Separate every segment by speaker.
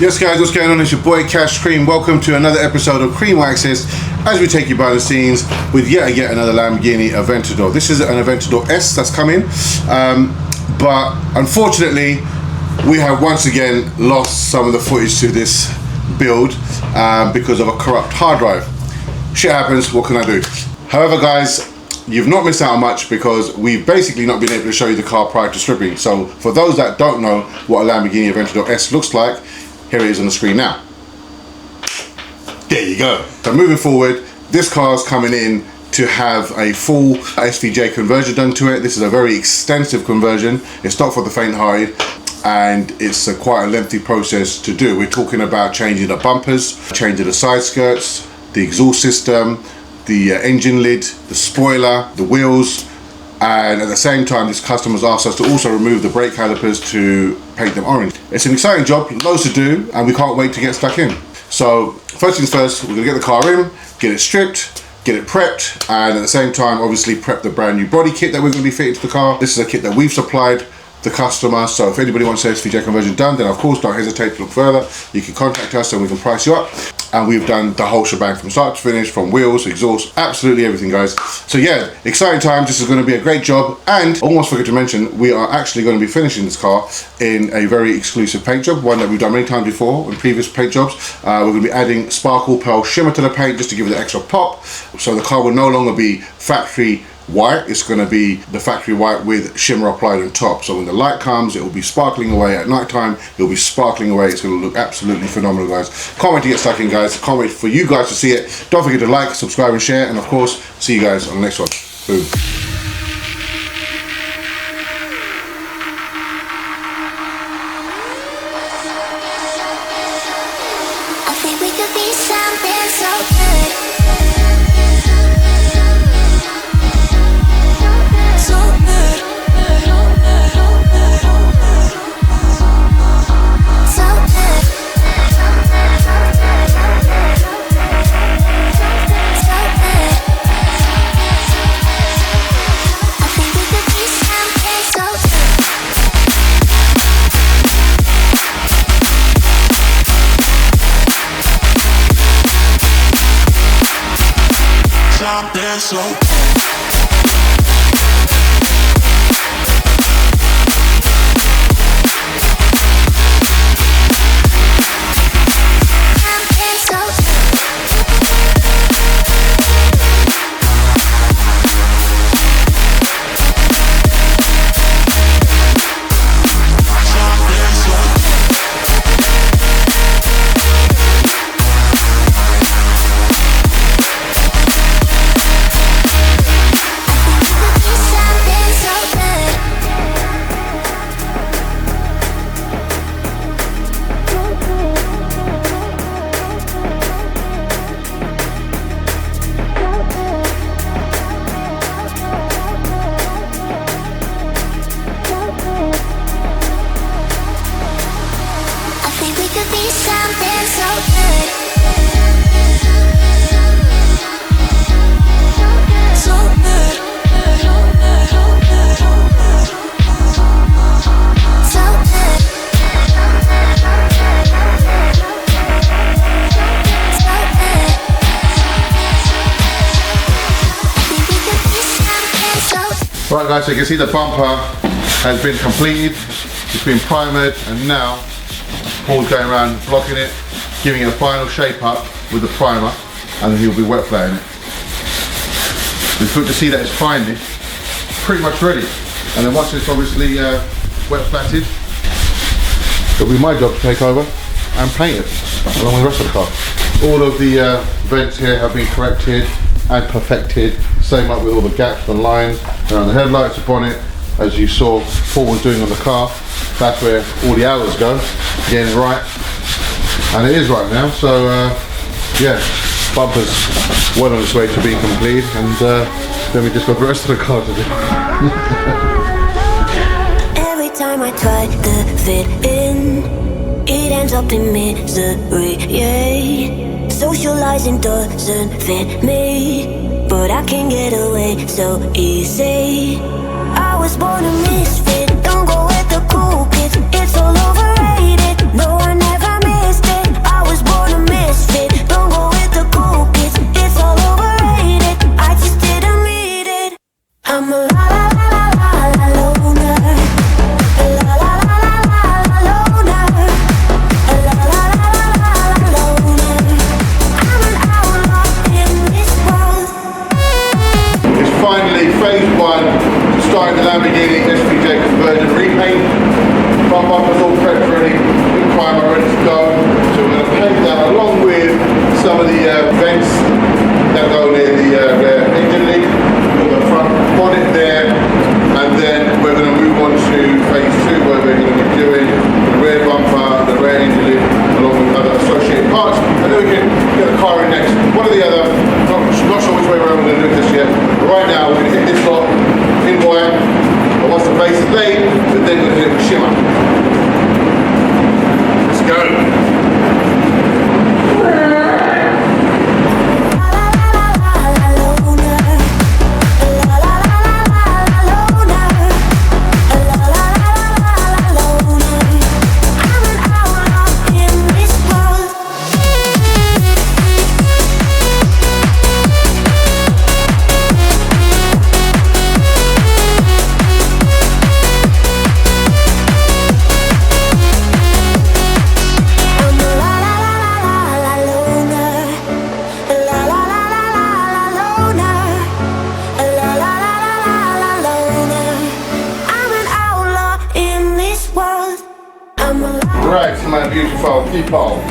Speaker 1: Yes guys, what's going on? It's your boy Cash Cream. Welcome to another episode of Cream Access as we take you behind the scenes with yet another Lamborghini Aventador. This is an Aventador S that's coming, but unfortunately we have once again lost some of the footage to this build because of a corrupt hard drive. Shit happens, what can I do? However guys, you've not missed out on much because we've basically not been able to show you the car prior to stripping. So for those that don't know what a Lamborghini Aventador S looks like, here it is on the screen now. There you go. So moving forward, this car is coming in to have a full SVJ conversion done to it. This is a very extensive conversion. It's not for the faint-hearted, and it's quite a lengthy process to do. We're talking about changing the bumpers, changing the side skirts, the exhaust system, the engine lid, the spoiler, the wheels, and at the same time this customer's asked us to also remove the brake calipers to paint them orange. It's an exciting job, loads to do, and we can't wait to get stuck in. So first things first, we're gonna get the car in, get it stripped, get it prepped, and at the same time obviously prep the brand new body kit that we're going to be fitting to the car. This is a kit that we've supplied the customer, so if anybody wants an SVJ conversion done, then of course don't hesitate to look further. You can contact us and we can price you up. And we've done the whole shebang from start to finish, from wheels, exhaust, absolutely everything guys. So yeah, exciting times. This is going to be a great job, and almost forgot to mention, we are actually going to be finishing this car in a very exclusive paint job, one that we've done many times before in previous paint jobs. We're going to be adding sparkle pearl shimmer to the paint just to give it an extra pop. So the car will no longer be factory white, it's going to be the factory white with shimmer applied on top. So when the light comes, it will be sparkling away. At night time, it will be sparkling away. It's going to look absolutely phenomenal guys. Can't wait to get stuck in guys. Can't wait for you guys to see it. Don't forget to like, subscribe and share, and of course see you guys on the next one. Boom.
Speaker 2: I think we could be something so good.
Speaker 3: So
Speaker 1: Right guys, so you can see the bumper has been completed, it's been primered, and now Paul's going around blocking it, giving it a final shape up with the primer, and then he'll be wet flatting it. It's good to see that it's finally pretty much ready, and then once it's obviously wet flatted, it'll be my job to take over and paint it along with the rest of the car. All of the vents here have been corrected and perfected. Same up with all the gaps and lines around the headlights, the bonnet, as you saw Paul was doing on the car. That's where all the hours go, getting it right, and it is right now. So yeah, bumper's well on its way to being complete, and then we just got the rest of the car to do.
Speaker 2: Every time I try to fit in, it ends up in misery, yeah. Socializing doesn't fit me, but I can get away so easy. I was born a misfit, don't go with the cool kids. It's all overrated, no I never made
Speaker 1: profile key parts.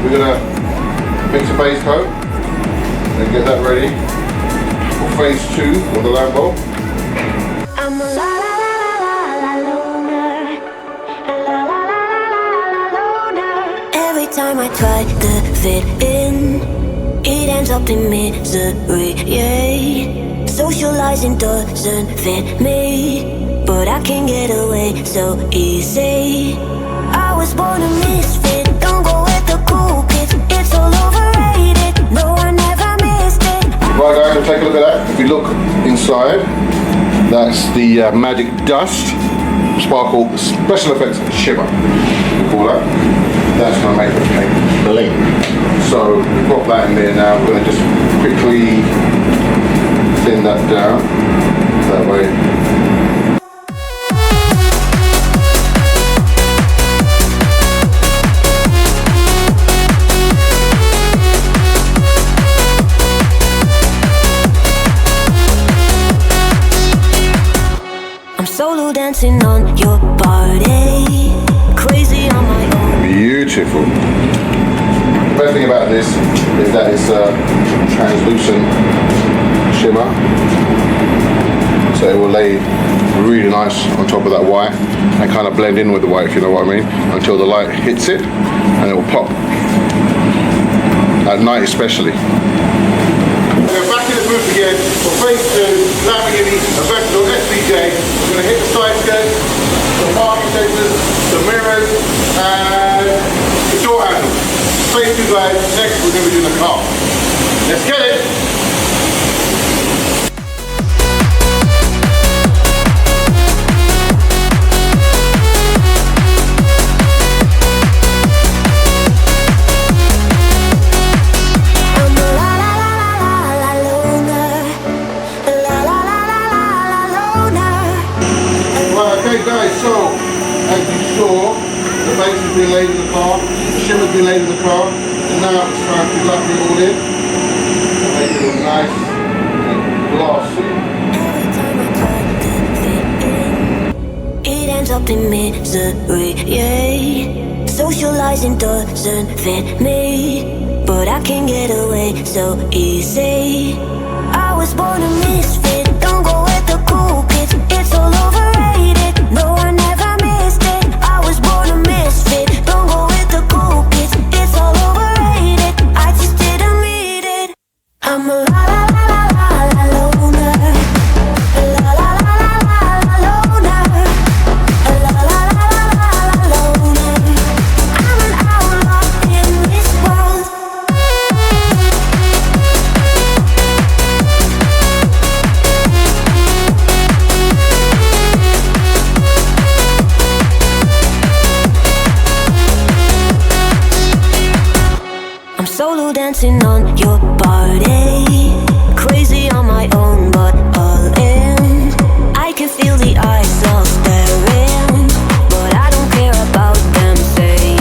Speaker 1: We're gonna mix a base coat and get that ready for phase 2 of the Lambo.
Speaker 2: I'm a la la la la la loner. La la la la la loner. Every time I try to fit in, it ends up in misery, yeah. Socializing doesn't fit me, but I can get away so easy. I was born a misfit, don't go with the cool kids. It's all overrated, no I never missed it.
Speaker 1: Right guys, take a look at that. If you look inside, that's the magic dust sparkle special effects shimmer, we call that. That's going to make the paint bling. So we've got that in there now. We're going to just quickly thin that down that way.
Speaker 2: Solo dancing on your body, crazy on my own.
Speaker 1: Beautiful. The best thing about this is that it's a translucent shimmer, so it will lay really nice on top of that white and kind of blend in with the white, if you know what I mean, until the light hits it and it will pop. At night especially. We're back in the booth again for phase 2, Lamborghini Aventador SVJ. We're going to hit the side skirts, the parking sensors, the mirrors, and the door handle. Phase 2 guys, next we're going to be doing the car. Let's get it! Guys, so as you saw, the base has been laid in the car, the shimmer's been laid in the car, and now it's time to lap it all in and make it look nice and glossy.
Speaker 2: Every time I try to fit in, it ends up in misery, yeah. Socializing doesn't fit me, but I can get away so easy. I was born a misfit, don't go with the cool kids, it's all overrated. No, I never missed it. I was born a misfit. Don't go with the cool kids. It's all overrated. I just didn't read it. I'm a la la la la la loner. La la la la la loner. La la la la la loner. I'm an outlaw in this world. Solo dancing on your body, crazy on my own, but all in. I can feel the eyes all staring, but I don't care about them saying.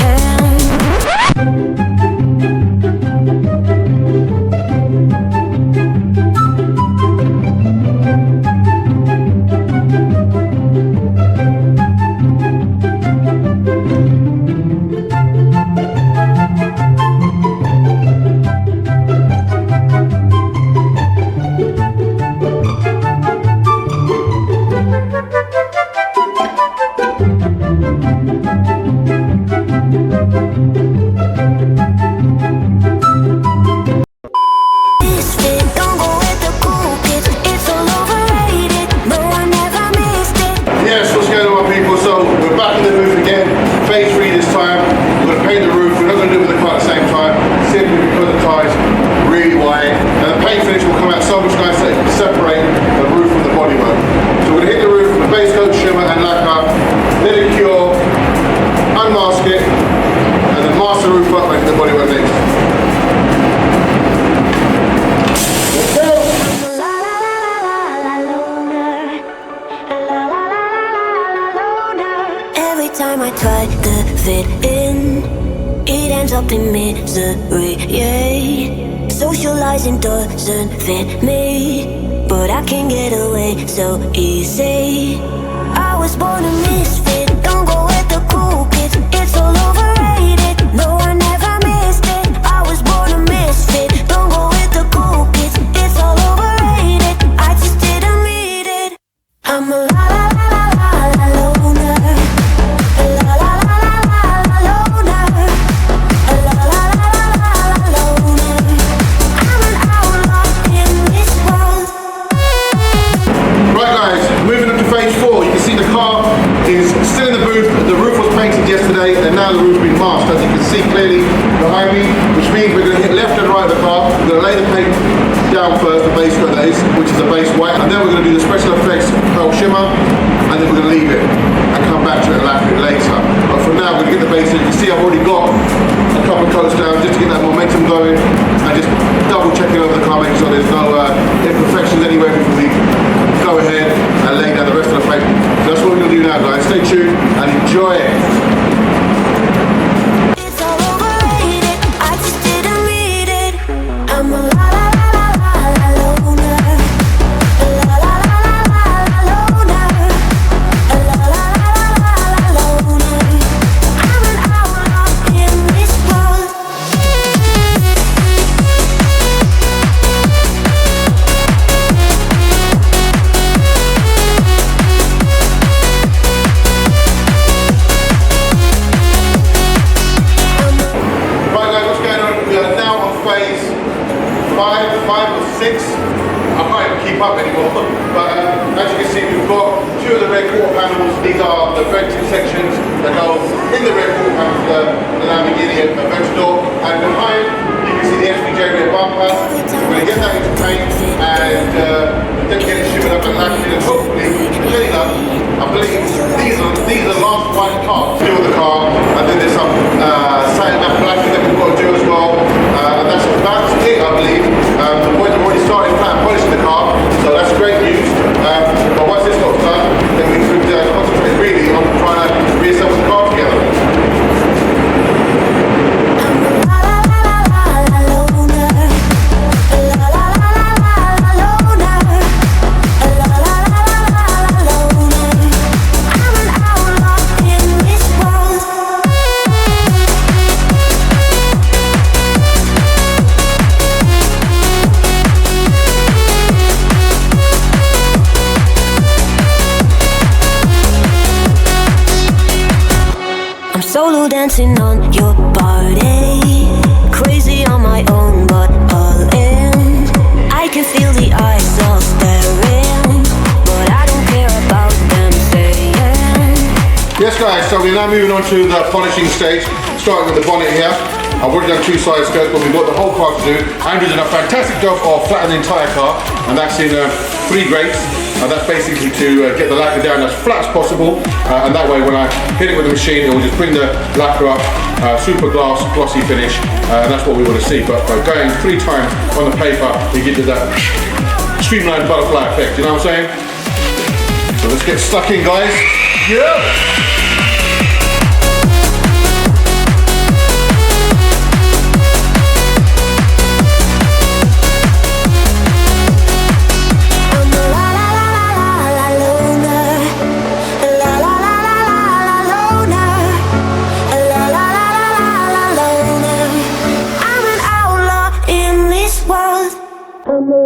Speaker 2: Time I try to fit in, it ends up in misery, yeah. Socializing doesn't fit me, but I can get away so easy. I was born a misfit, don't go with the cool kids, it's all overrated.
Speaker 1: masked, as you can see clearly behind me, which means we're going to hit left and right of the car. We're going to lay the paint down first, the base coat that is, which is the base white, and then we're going to do the special effects pearl shimmer, and then we're going to leave it and come back to it and lap it later. But for now, we're going to get the base in. You can see I've already got a couple of coats down just to get that momentum going, and just double checking over the car, making sure there's no imperfections anywhere before we go ahead and lay down the rest of the paint. So that's what we're going to do now, guys. Stay tuned and enjoy it.
Speaker 2: It's all overrated, I just didn't read it. I'm a la la la la la la loner. La la la la la la loner. La la la la la la loner. I'm an outlaw in this world.
Speaker 1: Right guys, what's going on? We are now on phase 5 or 6. I can't even keep up anymore. But as you can see, we've got 2 of the rear quarter panels. These are the vented sections that go in the rear quarter panels of the Lamborghini Aventador. And behind, you can see the SVJ rear bumper. We're going to get that into paint and then get it shimmered up and lashed in. And hopefully, clean up. I believe these are last white parts to the car. And then there's some satin matte flashing that we've got to do as well. And that's about it, I believe. The boys have already started flat polishing the car, so that's great news. But once this got done, then we could concentrate really on trying to reassemble the car together.
Speaker 2: I'm solo dancing on your body, crazy on my own but all in. I can feel the eyes all staring, but I don't care about them saying.
Speaker 1: Yes guys, so we're now moving on to the polishing stage, starting with the bonnet here. I've already done 2 side skirts, but we've got the whole car to do. Andrew's done a fantastic job of flattening the entire car, and that's in 3 grates. And that's basically to get the lacquer down as flat as possible, and that way when I hit it with the machine, it will just bring the lacquer up, super glossy finish, and that's what we want to see. But by going 3 times on the paper, you get to that streamlined butterfly effect, you know what I'm saying? So let's get stuck in, guys. Yeah!
Speaker 2: I'm a